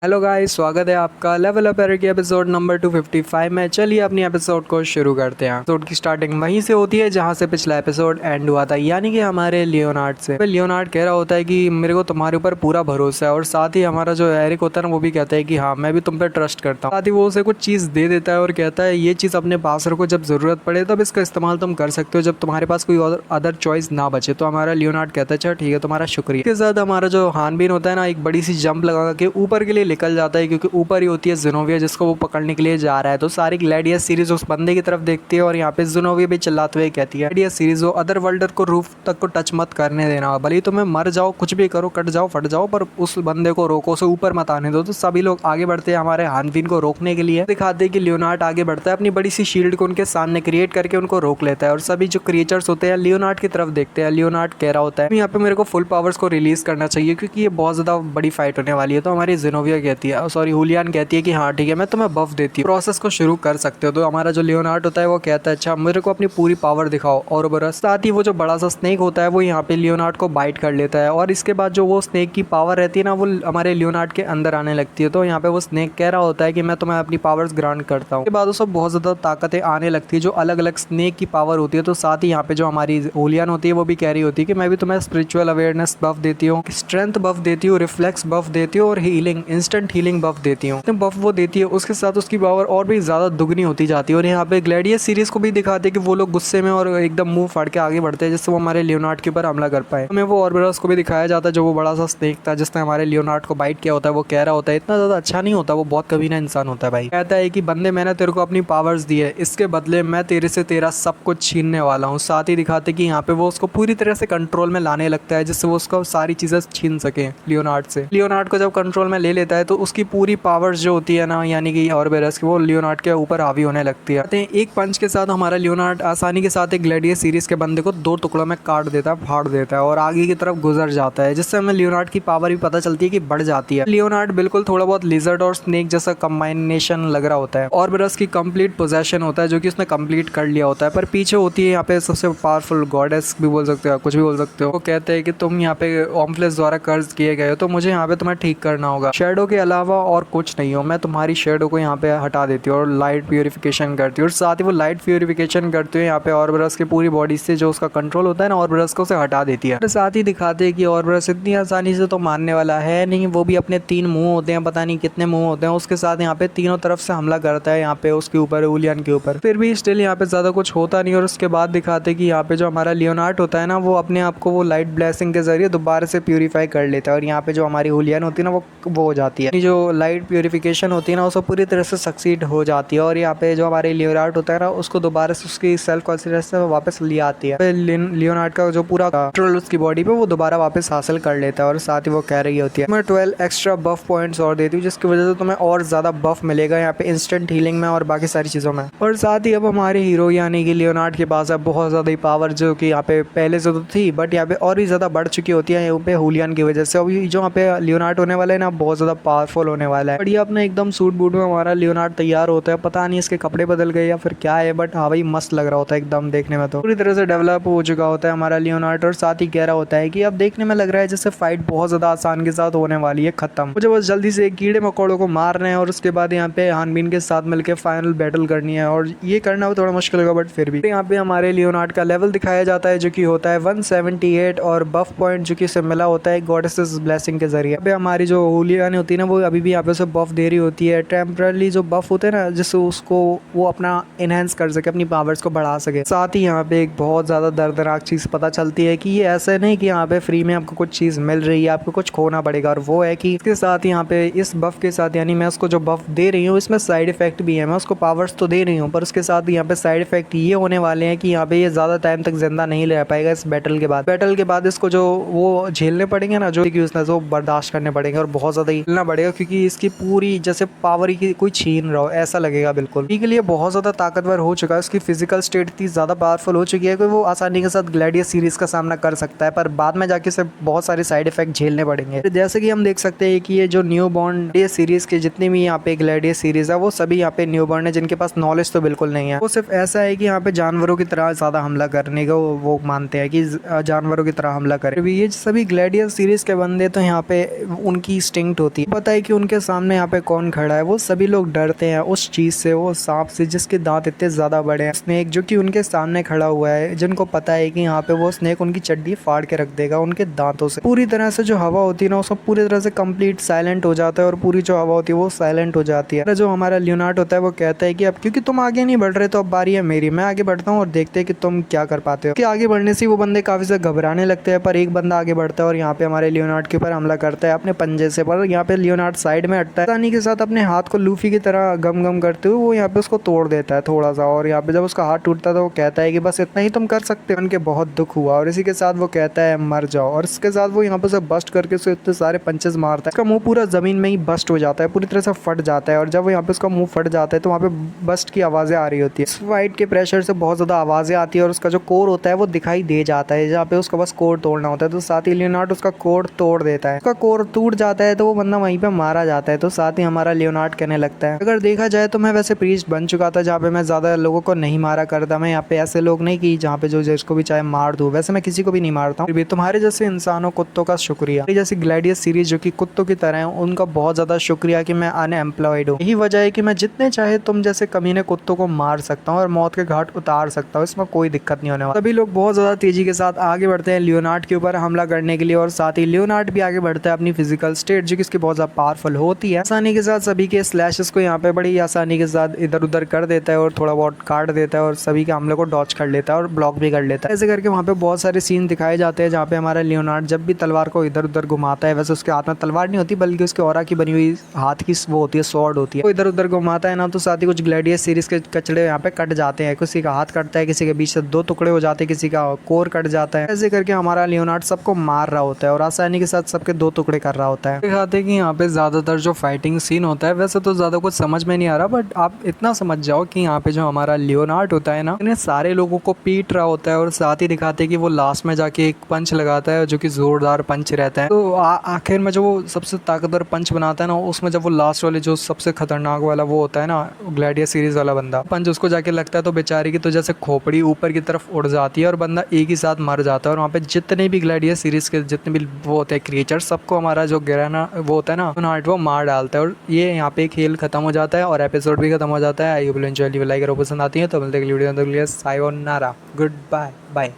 Hello guys, स्वागत है आपका level up Eric episode number 255 में। चलिए अपनी एपिसोड को शुरू करते हैं। एपिसोड की स्टार्टिंग वहीं से होती है जहां से पिछला एपिसोड एंड हुआ था, यानी कि हमारे लियोनार्ड से। लियोनार्ड कह रहा होता है कि मेरे को तुम्हारे ऊपर पूरा भरोसा है, और साथ ही हमारा जो एरिक होता है ना वो भी कहता है कि हाँ मैं भी तुम पे ट्रस्ट करता हूँ। साथ ही वो उसे कुछ चीज़ दे देता है और कहता है ये चीज़ अपने पास रखो, जब ज़रूरत पड़े तब इसका इस्तेमाल तुम कर सकते हो, जब तुम्हारे पास कोई अदर चॉइस ना बचे। तो हमारा लियोनार्ड कहता है अच्छा ठीक है, तुम्हारा शुक्रिया। इसके साथ हमारा जो हानबीन होता है ना एक बड़ी सी जंप लगा के ऊपर के लिए निकल जाता है, क्योंकि ऊपर ही होती है ज़ेनोविया जिसको वो पकड़ने के लिए जा रहा है। तो सारी ग्लैडियस सीरीज उस बंदे की तरफ देखती है और यहाँ पे ज़ेनोविया भी चिल्लाते हुए कहती है ग्लैडियस सीरीज हो, अदर वर्ल्डर को रूफ तक को टच मत करने देना, भले ही तुम्हें मर जाओ, कुछ भी करो, कट जाओ, फट जाओ, पर उस बंदे को रोको, उसे ऊपर मत आने दो। तो सभी लोग आगे बढ़ते हैं हमारे हानबीन को रोकने के लिए। दिखाते हैं कि लियोनार्ड आगे बढ़ता है, अपनी बड़ी सी शील्ड को उनके सामने क्रिएट करके उनको रोक लेता है, और सभी जो क्रिएचर्स होते हैं लियोनार्ड की तरफ देखते हैं। लियोनार्ड कह रहा होता है यहाँ पे मेरे को फुल पावर्स को रिलीज करना चाहिए, क्योंकि ये बहुत ज्यादा बड़ी फाइट होने वाली है। तो हमारी ज़ेनोविया कहती है, सॉरी हुलियान कहती है कि हाँ ठीक है, मैं तुम्हें बफ देती हूँ, प्रोसेस को शुरू कर सकते हो। तो हमारा जो लियोनार्ड होता है वो कहता है अच्छा मेरे को अपनी पूरी पावर दिखाओ। और बरस साथ ही वो जो बड़ा सा स्नेक होता है वो यहाँ पे लियोनार्ड को बाइट कर लेता है, और इसके बाद जो वो स्नेक की पावर रहती है ना वो हमारे लियोनार्ड के अंदर आने लगती है। तो यहाँ पे वो स्नेक कह रहा होता है कि मैं तुम्हें अपनी पावर्स ग्रांट करता हूँ। उसके बाद उसको बहुत ज्यादा ताकतें आने लगती है जो अलग अलग स्नेक की पावर होती है। तो साथ ही यहाँ पे जो हमारी हुलियान होती है वो भी कह रही होती है कि मैं भी तुम्हें स्पिरिचुअल अवेयरनेस बफ देती हूँ, स्ट्रेंथ बफ देती हूँ, रिफ्लेक्स बफ देती हूँ, और हीलिंग इंस्टेंट हीलिंग बफ देती हूँ। बफ वो देती है, उसके साथ उसकी पावर और भी ज्यादा दुगनी होती जाती है। और यहाँ पे ग्लैडियस सीरीज को भी दिखाते हैं कि वो लोग गुस्से में और एकदम मुंह फाड़ के आगे बढ़ते हैं जिससे वो हमारे लियोनार्ड के ऊपर हमला कर पाए। हमें वो ऑर्बेरस को भी दिखाया जाता है जो वो बड़ा सा स्नेक था जिसने हमारे लियोनार्ड को बाइट किया होता है। वो कह रहा होता है इतना ज्यादा अच्छा नहीं होता, वो बहुत कमीना इंसान होता है भाई। कहता है कि बंदे मैंने तेरे को अपनी पावर्स दी है, इसके बदले मैं तेरे से तेरा सब कुछ छीनने वाला हूँ। साथ ही दिखाते कि यहाँ पे वो उसको पूरी तरह से कंट्रोल में लाने लगता है जिससे वो उसको सारी चीजें छीन सके लियोनार्ड से। लियोनार्ड को जब कंट्रोल में ले लेता है तो उसकी पूरी पावर्स जो होती है ना यानी कि ऑर्बेरस की, वो लियोनार्ड के ऊपर हावी होने लगती है। एक पंच के साथ हमारा लियोनार्ड आसानी के साथ एक ग्लैडियस सीरीज के बंदे को दो टुकड़ों में काट देता है, फाड़ देता है, और आगे की तरफ गुजर जाता है, जिससे हमें लियोनार्ड की पावर भी पता चलती है कि बढ़ जाती है। लियोनार्ड बिल्कुल थोड़ा बहुत लिजर्ड और स्नेक जैसा कम्बाइनेशन लग रहा होता है। ऑर्बेरस की कंप्लीट पोजेशन होता है जो कि उसने कंप्लीट कर लिया होता है, पर पीछे होती है यहाँ पे सबसे पावरफुल गॉडेस भी बोल सकते हो, कुछ भी बोल सकते हो। वो कहते हैं कि तुम यहाँ पे ओम्फ्लेस द्वारा कर्ज किए गए हो, तो मुझे यहाँ पे तुम्हें ठीक करना होगा। शेडो के अलावा और कुछ नहीं हो, मैं तुम्हारी शेडो को यहाँ पे हटा देती हूँ और लाइट प्यूरिफिकेशन करती हूँ। और साथ ही वो लाइट प्यूरिफिकेशन करते हुए यहाँ पे ऑर्बेरस की पूरी बॉडी से जो उसका कंट्रोल होता है ना ऑर्बेरस को उसे हटा देती है। और साथ ही दिखाते हैं कि ऑर्बेरस इतनी आसानी से तो मानने वाला है नहीं, वो भी अपने 3 मुंह होते हैं, पता नहीं कितने मुंह होते हैं, उसके साथ यहाँ पे तीनों तरफ से हमला करता है यहाँ पे उसके ऊपर, हुलियान के ऊपर। फिर भी स्टिल यहाँ पे ज्यादा कुछ होता नहीं। और उसके बाद दिखाते कि यहाँ पे जो हमारा लियोनार्ड होता है ना वो अपने आप को वो लाइट ब्लेसिंग के जरिए दोबारा से प्यूरिफाई कर लेता है, और यहाँ पे जो हमारी हुलियान होती है ना वो हो जाती है, जो लाइट प्यूरिफिकेशन होती है ना उसको पूरी तरह से सक्सीड हो जाती है। और यहाँ पे जो हमारे लियोनार्ड होता है ना उसको दोबारा से उसकी सेल्फ कॉन्फिडेंस से वापस ले आती है। लियोनार्ड का जो पूरा कंट्रोल उसकी बॉडी पे वो दोबारा वापस हासिल कर लेता है। और साथ ही वो कह रही होती है मैं 12 एक्स्ट्रा बफ पॉइंट्स और देती हूँ, जिसकी वजह से तुम्हें और ज्यादा बफ मिलेगा यहाँ पे इंस्टेंट हीलिंग में और बाकी सारी चीजों में। और साथ ही अब हमारे हीरो यानी कि लियोनार्ड के पास अब बहुत ज्यादा पावर जो कि यहाँ पे पहले से तो थी बट यहाँ पे और भी ज्यादा बढ़ चुकी होती है यहाँ पे हुलियान की वजह से। अभी जो यहाँ पे लियोनार्ड होने वाला है ना बहुत ज्यादा पावरफुल होने वाला है। बढ़िया अपने एकदम सूट बूट में हमारा लियोनार्ड तैयार होता है, पता नहीं इसके कपड़े बदल गए या फिर क्या है, बट हाँ भाई मस्त लग रहा होता है एकदम देखने में। तो पूरी तरह से डेवलप हो चुका होता है हमारा लियोनार्ड, और साथ ही कह रहा होता है कि अब देखने में लग रहा है जैसे फाइट बहुत ज्यादा आसान के साथ होने वाली है खत्म, मुझे बस जल्दी से कीड़े मकोड़ों को मारना है और उसके बाद यहाँ पे हानबीन के साथ मिलकर फाइनल बैटल करनी है। और ये करना थोड़ा मुश्किल होगा बट फिर भी यहाँ पे हमारे लियोनार्ड का लेवल दिखाया जाता है जो कि होता है 178, और बफ पॉइंट जो कि इसे मिला होता है गॉडेसेस ब्लेसिंग के जरिए। अभी हमारी जो हुलियान होती है ना वो अभी भी यहाँ पे उसे बफ दे रही होती है, टेम्परली जो बफ होते हैं ना जिससे उसको वो अपना इनहेंस कर सके, अपनी पावर्स को बढ़ा सके। साथ ही यहाँ पे एक बहुत ज्यादा दर्दनाक चीज पता चलती है कि ये ऐसा नहीं कि यहाँ पे फ्री में आपको कुछ चीज मिल रही है, आपको कुछ खोना पड़ेगा, और वो है कि इसके साथ यहाँ पे इस बफ के साथ यानी मैं उसको जो बफ दे रही हूँ इसमें साइड इफेक्ट भी है। मैं उसको पावर्स तो दे रही हूँ पर उसके साथ यहाँ पे साइड इफेक्ट ये होने वाले हैं कि यहाँ पे ये ज्यादा टाइम तक जिंदा नहीं रह पाएगा इस बैटल के बाद। बैटल के बाद इसको जो वो झेलने पड़ेंगे ना जो कि उसने वो बर्दाश्त करने पड़ेंगे और बहुत ज्यादा हिलना पड़ेगा, क्योंकि इसकी पूरी जैसे पावर ही कोई छीन रहा हो ऐसा लगेगा बिल्कुल। के लिए बहुत ज्यादा ताकतवर हो चुका है, उसकी फिजिकल स्टेट इतनी ज्यादा पावरफुल हो चुकी है कि वो आसानी के साथ ग्लैडियस सीरीज का सामना कर सकता है, पर बाद में जाके इसे बहुत सारे साइड इफेक्ट झेलने पड़ेंगे। जैसे कि हम देख सकते हैं कि ये जो न्यू बॉर्न सीरीज के जितने भी यहाँ पे ग्लैडियस सीरीज है वो सभी यहाँ पे न्यू बॉर्न है जिनके पास नॉलेज तो बिल्कुल नहीं है। वो सिर्फ ऐसा है कि यहाँ पे जानवरों की तरह ज्यादा हमला करने का वो मानते हैं कि जानवरों की तरह हमला करे। ये सभी ग्लैडियस सीरीज के बंदे तो यहाँ पे उनकी इंस्टिंक्ट होती है पता है कि उनके सामने यहाँ पे कौन खड़ा है। वो सभी लोग डरते हैं उस चीज से, वो सांप से जिसके दांत इतने ज्यादा बड़े हैं। स्नेक जो कि उनके सामने खड़ा हुआ है, जिनको पता है कि यहाँ पे वो स्नेक उनकी चड्डी फाड़ के रख देगा उनके दांतों से। पूरी तरह से जो हवा होती है ना, उसको पूरी तरह से कंप्लीट साइलेंट हो जाता है और पूरी जो हवा होती है वो साइलेंट हो जाती है। जो हमारा लियोनार्ड होता है वो कहता है कि अब क्योंकि तुम आगे नहीं बढ़ रहे तो अब बारी है मेरी, मैं आगे बढ़ता हूँ और देखते हैं कि तुम क्या कर पाते हो। कि आगे बढ़ने से वो बंदे काफी से घबराने लगते हैं, पर एक बंदा आगे बढ़ता है और यहाँ पे हमारे लियोनार्ड के ऊपर हमला करता है अपने पंजे से। पर यहाँ पे लियोनार्ड साइड में हटता है, आसानी के साथ अपने हाथ को लूफी की तरह गम गम करते हुए वो यहाँ पे उसको तोड़ देता है थोड़ा सा। और यहाँ पे जब उसका हाथ टूटता है तो वो कहता है कि बस इतना ही तुम कर सकते हो। उनके बहुत दुख हुआ और इसी के साथ वो कहता है मर जाओ। और इसके साथ वो यहाँ पे से बस्ट करके उसे इतने सारे पंचेस मारता है, उसका मुंह पूरा जमीन में ही बस्ट हो जाता है, पूरी तरह से फट जाता है। और जब यहाँ पे उसका मुंह फट जाता है तो वहाँ पे बस्ट की आवाजें आ रही होती है। इस फाइट के प्रेशर से बहुत ज्यादा आवाजें आती है और उसका जो कोर होता है वो दिखाई दे जाता है, जहाँ पे उसका बस कोर तोड़ना होता है। तो साथ ही लियोनार्ड उसका कोर तोड़ देता है, उसका कोर टूट जाता है तो वो बंदा वहीं पे मारा जाता है। तो साथ ही हमारा लियोनार्ड कहने लगता है अगर देखा जाए तो मैं वैसे प्रीस्ट बन चुका था, जहाँ पे मैं ज्यादा लोगों को नहीं मारा करता। मैं यहाँ पे ऐसे लोग नहीं कि जहाँ पे जो जिसको भी चाहे मार दूं, वैसे मैं किसी को भी नहीं मारता हूँ। तुम्हारे जैसे इंसानों कुत्तों का शुक्रिया, जैसे ग्लैडियस सीरीज जो कि कुत्तों की तरह है, उनका बहुत ज्यादा शुक्रिया कि मैं अनएम्प्लॉयड हूँ। यही वजह है कि मैं जितने चाहे तुम जैसे कमीने कुत्तों को मार सकता हूँ और मौत के घाट उतार सकता हूँ, इसमें कोई दिक्कत नहीं होने वाला। सभी लोग बहुत ज्यादा तेजी के साथ आगे बढ़ते हैं लियोनार्ड के ऊपर हमला करने के लिए और साथ ही लियोनार्ड भी आगे बढ़ता है अपनी फिजिकल स्टेट जो कि इसकी बहुत ज्यादा पावरफुल होती है। आसानी के साथ सभी के स्लैशेस को यहाँ पे बड़ी आसानी के साथ इधर उधर कर देता है और थोड़ा बहुत काट देता है और सभी के हमले को डॉच कर लेता है और ब्लॉक भी कर लेता है। ऐसे करके वहाँ पे बहुत सारे सीन दिखाए जाते हैं जहाँ पे हमारा लियोनार्ड जब भी तलवार को इधर उधर घुमाता है, वैसे उसके हाथ में तलवार नहीं होती बल्कि उसके ऑरा की बनी हुई हाथ की वो होती है, स्वॉर्ड होती है, वो इधर उधर घुमाता है ना। तो साथ ही कुछ ग्लैडियस सीरीज के कचड़े यहाँ पे कट जाते हैं, किसी का हाथ कटता है, किसी के बीच से 2 टुकड़े हो जाते हैं, किसी का कोर कट जाता है। ऐसे करके हमारा लियोनार्ड सबको मार रहा होता है और आसानी के साथ सबके 2 टुकड़े कर रहा होता है। दिखाते हैं कि यहाँ पे ज्यादातर जो फाइटिंग सीन होता है, वैसे तो ज्यादा कुछ समझ में नहीं आ रहा, बट आप इतना समझ जाओ कि यहाँ पे जो हमारा लियोनार्ड होता है ना, इन्हें सारे लोगों को पीट रहा होता है और साथ ही दिखाते हैं कि वो लास्ट में जाके एक पंच लगाता है जो कि जोरदार पंच रहता है। तो आखिर में जो वो सबसे ताकतवर पंच बनाता है ना, उसमें जब वो लास्ट वाले जो सबसे खतरनाक वाला वो होता है ना, ग्लैडियस सीरीज वाला बंदा, पंच उसको जाके लगता है तो बेचारे की तो जैसे खोपड़ी ऊपर की तरफ उड़ जाती है और बंदा एक ही साथ मर जाता है। और वहाँ पे जितने भी ग्लैडियस सीरीज के जितने भी वो होते हैं क्रिएचर, सबको हमारा जो गिराना वो होता है ना लियोनार्ड, वो मार डालता है। और ये यहाँ पे खेल खत्म हो जाता है और एपिसोड भी खत्म हो जाता है। I hope you enjoy, like अगर पसंद आती है तो मिलते हैं वीडियो, सायोनारा, गुड बाय बाय।